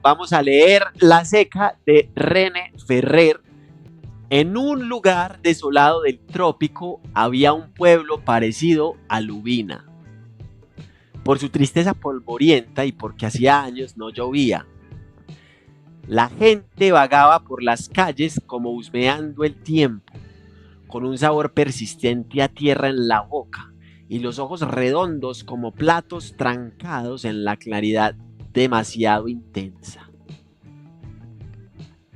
Vamos a leer La Seca de René Ferrer. En un lugar desolado del trópico había un pueblo parecido a Lubina. Por su tristeza polvorienta y porque hacía años no llovía, la gente vagaba por las calles como husmeando el tiempo, con un sabor persistente a tierra en la boca y los ojos redondos como platos trancados en la claridad demasiado intensa.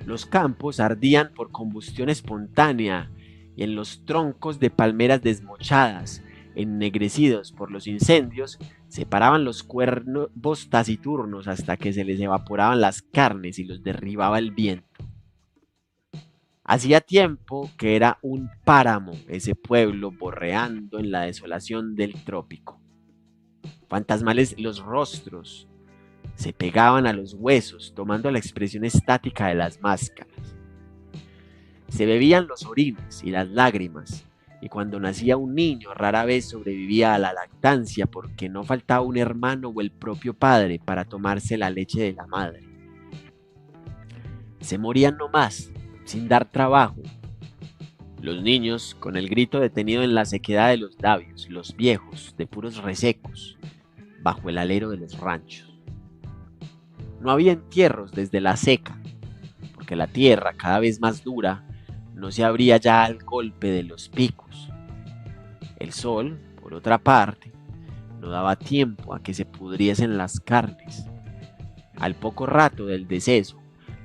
Los campos ardían por combustión espontánea y en los troncos de palmeras desmochadas, ennegrecidos por los incendios, se paraban los cuervos taciturnos hasta que se les evaporaban las carnes y los derribaba el viento. Hacía tiempo que era un páramo ese pueblo borreando en la desolación del trópico. Fantasmales los rostros se pegaban a los huesos, tomando la expresión estática de las máscaras. Se bebían los orines y las lágrimas, y cuando nacía un niño rara vez sobrevivía a la lactancia porque no faltaba un hermano o el propio padre para tomarse la leche de la madre. Se morían nomás, sin dar trabajo. Los niños, con el grito detenido en la sequedad de los labios, los viejos, de puros resecos, bajo el alero de los ranchos. No había entierros desde la seca, porque la tierra, cada vez más dura, no se abría ya al golpe de los picos. El sol, por otra parte, no daba tiempo a que se pudriesen las carnes. Al poco rato del deceso,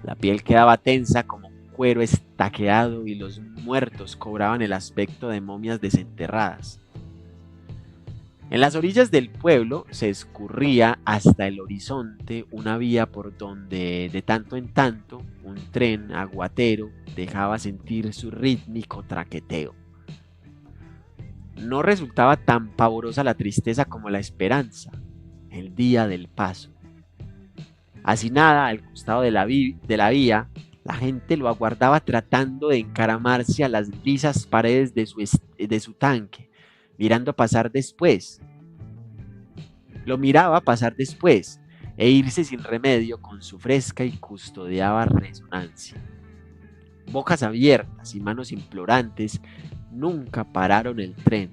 la piel quedaba tensa como un cuero estaqueado y los muertos cobraban el aspecto de momias desenterradas. En las orillas del pueblo se escurría hasta el horizonte una vía por donde de tanto en tanto un tren aguatero dejaba sentir su rítmico traqueteo. No resultaba tan pavorosa la tristeza como la esperanza, el día del paso. Hacinada al costado de la vía, la gente lo aguardaba tratando de encaramarse a las lisas paredes de su tanque, mirando pasar después. Lo miraba pasar después e irse sin remedio con su fresca y custodiada resonancia. Bocas abiertas y manos implorantes nunca pararon el tren.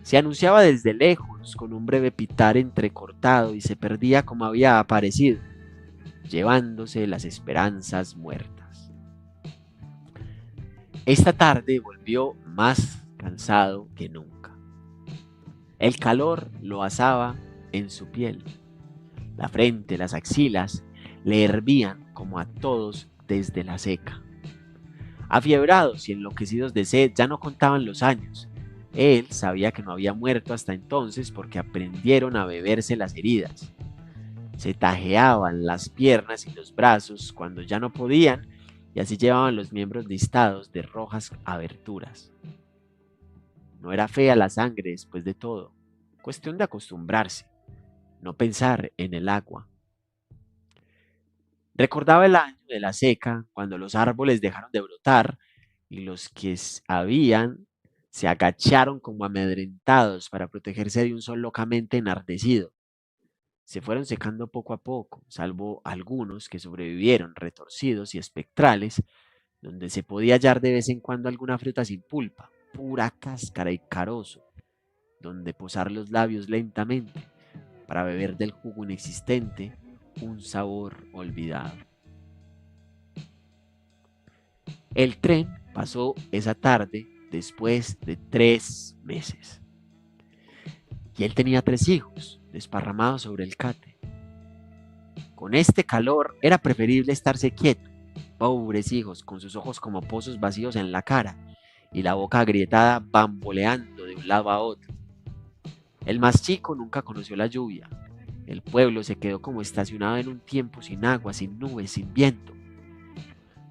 Se anunciaba desde lejos con un breve pitar entrecortado y se perdía como había aparecido, llevándose las esperanzas muertas. Esta tarde volvió más cansado que nunca. El calor lo asaba en su piel. La frente, las axilas, le hervían como a todos desde la seca. Afiebrados y enloquecidos de sed, ya no contaban los años. Él sabía que no había muerto hasta entonces porque aprendieron a beberse las heridas. Se tajeaban las piernas y los brazos cuando ya no podían y así llevaban los miembros listados de rojas aberturas. No era fea la sangre después de todo, cuestión de acostumbrarse, no pensar en el agua. Recordaba el año de la seca, cuando los árboles dejaron de brotar y los que habían se agacharon como amedrentados para protegerse de un sol locamente enardecido. Se fueron secando poco a poco, salvo algunos que sobrevivieron retorcidos y espectrales, donde se podía hallar de vez en cuando alguna fruta sin pulpa, pura cáscara y carozo, donde posar los labios lentamente para beber del jugo inexistente un sabor olvidado. El tren pasó esa tarde después de 3 meses. Y él tenía 3 hijos desparramados sobre el catre. Con este calor era preferible estarse quieto. Pobres hijos, con sus ojos como pozos vacíos en la cara y la boca agrietada bamboleando de un lado a otro. El más chico nunca conoció la lluvia. El pueblo se quedó como estacionado en un tiempo sin agua, sin nubes, sin viento.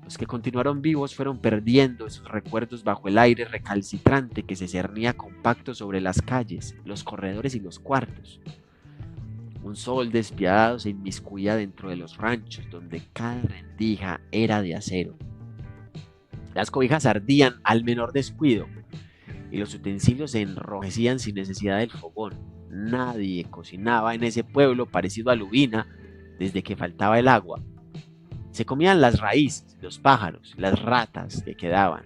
Los que continuaron vivos fueron perdiendo esos recuerdos bajo el aire recalcitrante que se cernía compacto sobre las calles, los corredores y los cuartos. Un sol despiadado se inmiscuía dentro de los ranchos, donde cada rendija era de acero. Las cobijas ardían al menor descuido y los utensilios se enrojecían sin necesidad del fogón. Nadie cocinaba en ese pueblo parecido a Lubina, desde que faltaba el agua. Se comían las raíces, los pájaros, las ratas que quedaban.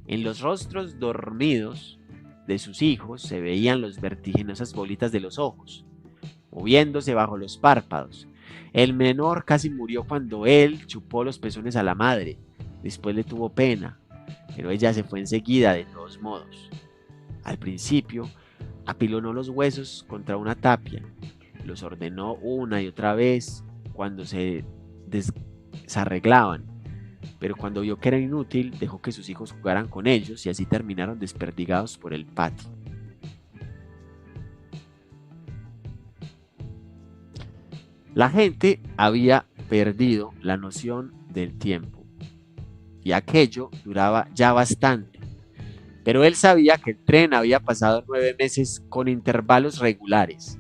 En los rostros dormidos de sus hijos se veían las vertiginosas bolitas de los ojos, moviéndose bajo los párpados. El menor casi murió cuando él chupó los pezones a la madre. Después le tuvo pena, pero ella se fue enseguida de todos modos. Al principio, apilonó los huesos contra una tapia, los ordenó una y otra vez cuando se desarreglaban, pero cuando vio que era inútil, dejó que sus hijos jugaran con ellos y así terminaron desperdigados por el patio. La gente había perdido la noción del tiempo y aquello duraba ya bastante, pero él sabía que el tren había pasado 9 meses con intervalos regulares.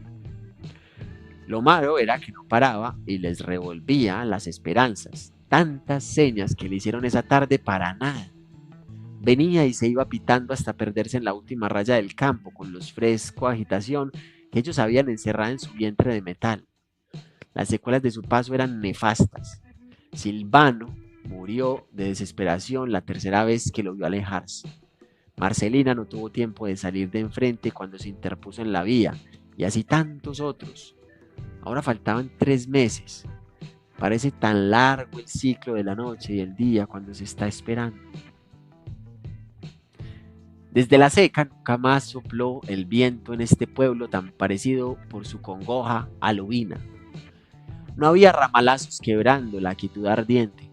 Lo malo era que no paraba y les revolvía las esperanzas, tantas señas que le hicieron esa tarde para nada. Venía y se iba pitando hasta perderse en la última raya del campo con los fresco agitación que ellos habían encerrado en su vientre de metal. Las secuelas de su paso eran nefastas. Silvano murió de desesperación la tercera vez que lo vio alejarse. Marcelina no tuvo tiempo de salir de enfrente cuando se interpuso en la vía, y así tantos otros. Ahora faltaban 3 meses. Parece tan largo el ciclo de la noche y el día cuando se está esperando. Desde la seca nunca más sopló el viento en este pueblo tan parecido por su congoja a lubina. No había ramalazos quebrando la quietud ardiente.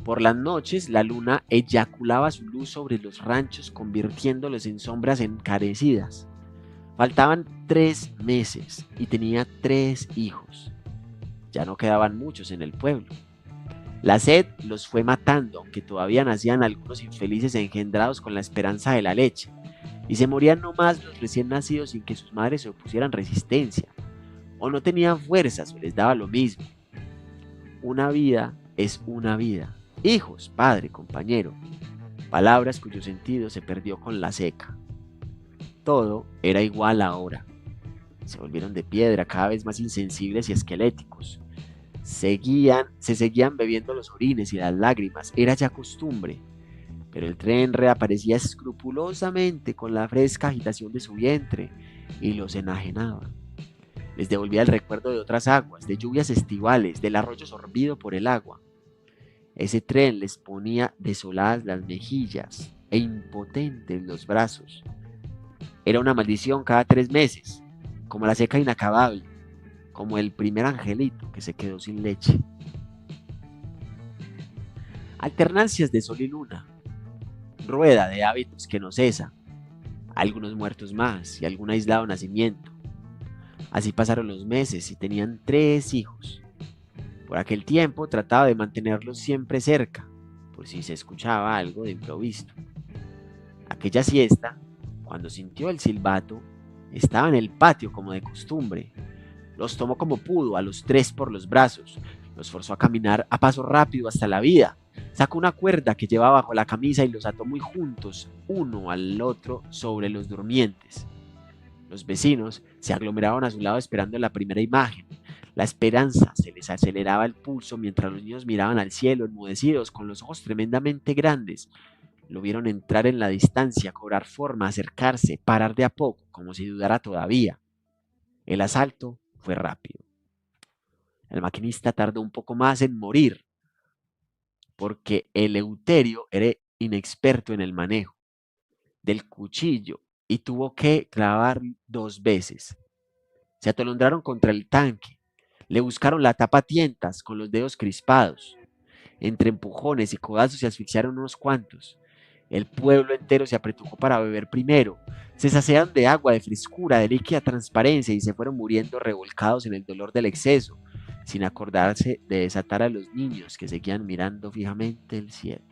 Por las noches la luna eyaculaba su luz sobre los ranchos convirtiéndolos en sombras encarecidas. Faltaban 3 meses y tenía 3 hijos. Ya no quedaban muchos en el pueblo. La sed los fue matando, aunque todavía nacían algunos infelices engendrados con la esperanza de la leche, y se morían nomás los recién nacidos sin que sus madres se opusieran resistencia, o no tenían fuerzas o les daba lo mismo. Una vida es una vida. Hijos, padre, compañero, palabras cuyo sentido se perdió con la seca. Todo era igual ahora. Se volvieron de piedra, cada vez más insensibles y esqueléticos. Se seguían bebiendo los orines y las lágrimas, era ya costumbre, pero el tren reaparecía escrupulosamente con la fresca agitación de su vientre y los enajenaba. Les devolvía el recuerdo de otras aguas, de lluvias estivales, del arroyo sorbido por el agua. Ese tren les ponía desoladas las mejillas e impotentes los brazos. Era una maldición cada 3 meses, como la seca inacabable, como el primer angelito que se quedó sin leche. Alternancias de sol y luna, rueda de hábitos que no cesa, algunos muertos más y algún aislado nacimiento. Así pasaron los meses y tenían 3 hijos. Por aquel tiempo trataba de mantenerlos siempre cerca, por si se escuchaba algo de improviso. Aquella siesta, cuando sintió el silbato, estaba en el patio como de costumbre. Los tomó como pudo a los 3 por los brazos, los forzó a caminar a paso rápido hasta la vida. Sacó una cuerda que llevaba bajo la camisa y los ató muy juntos, uno al otro, sobre los durmientes. Los vecinos se aglomeraban a su lado esperando la primera imagen. La esperanza se les aceleraba el pulso mientras los niños miraban al cielo enmudecidos con los ojos tremendamente grandes. Lo vieron entrar en la distancia, cobrar forma, acercarse, parar de a poco, como si dudara todavía. El asalto fue rápido. El maquinista tardó un poco más en morir, porque Eleuterio era inexperto en el manejo del cuchillo y tuvo que clavar 2 veces. Se atolondraron contra el tanque, le buscaron la tapa a tientas con los dedos crispados. Entre empujones y codazos se asfixiaron unos cuantos. El pueblo entero se apretujó para beber primero. Se saciaron de agua, de frescura, de líquida transparencia y se fueron muriendo revolcados en el dolor del exceso, sin acordarse de desatar a los niños que seguían mirando fijamente el cielo.